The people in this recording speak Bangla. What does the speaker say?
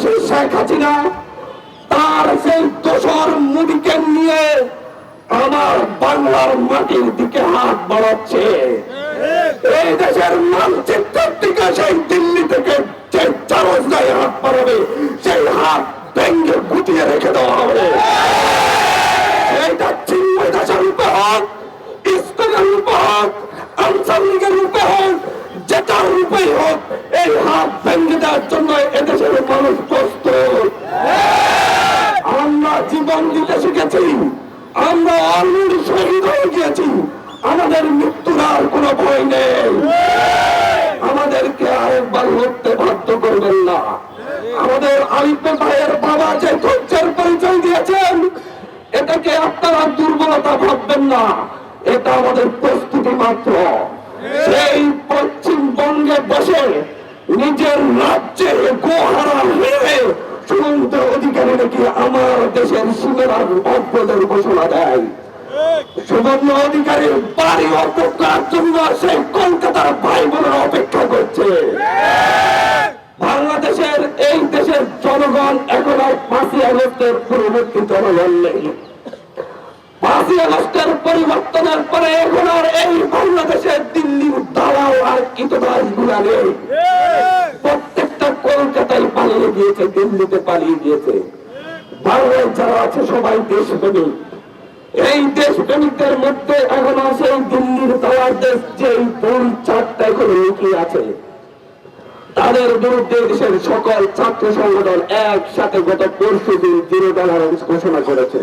সন্ত্রাসী শেখ হাসিনা তার সেই দোসর মুদিকে নিয়ে আমার বাংলার মাটির দিকে হাত বাড়াচ্ছে। এই দেশের মানচিত্রের দিকে সেই দিল্লি থেকে যে চারজ গায়ে হাত বাড়াবে সেই হাত ভেঙে গুটিয়ে রেখে দেওয়া হবে। এইটা চিন্ময় দাসের রূপে হোক, ইস্কনের রূপে হোক, আনসার লীগের রূপে হোক, যেটার রূপেই হোক, এই হাত ভেঙে দেওয়ার জন্য এদেশের মানুষ প্রস্তুত। আমরা জীবন দিতে শিখেছি, আমরা অলরেডি শহীদ হয়ে গিয়েছি, আমাদের মৃত্যুর আর কোনো ভয় নেই। আমাদেরকে আরেকবার লড়তে বাধ্য করবেন না। আমাদের আলিফ ভাইয়ের বাবা যে ধৈর্যের পরিচয় দিয়েছেন, এটাকে আপনারা দুর্বলতা ভাববেন না, এটা আমাদের প্রস্তুতি মাত্র। সেই পশ্চিমবঙ্গে বসে নিজের রাজ্যে গোহারা মেরে সুমন্ত অধিকারী নাকি আমার দেশের সীমানার অভ্যদের ঘোষণা দেয়। সুবর্ণ অধিকারীর বাড়ি অপরার জন্য সেই কলকাতার ভাই বোনেরা অপেক্ষা করছে। বাংলাদেশের এই দেশের জনগণ এখন আর 5ই আগস্টের পূর্ববর্তী জনগণ নেই। 5ই আগস্টের পরিবর্তনের পরে এখন আর এই বাংলাদেশের দিল্লির দালাল আর কীটদাস গুলা নেই। প্রত্যেকটা কলকাতায় পালিয়ে গিয়েছে, দিল্লিতে পালিয়ে গিয়েছে। বাংলায় যারা আছে সবাই দেশপ্রেমিক। এই দেশপ্রেমিকদের মধ্যে এখন আছে দিল্লির দালালদের যে ভুল চারটা এখন লুকিয়ে আছে। তাদের বিরুদ্ধে দেশের সকল ছাত্র সংগঠন একসাথে গত পরশুদিন জিরো টলারেন্স ঘোষণা করেছে।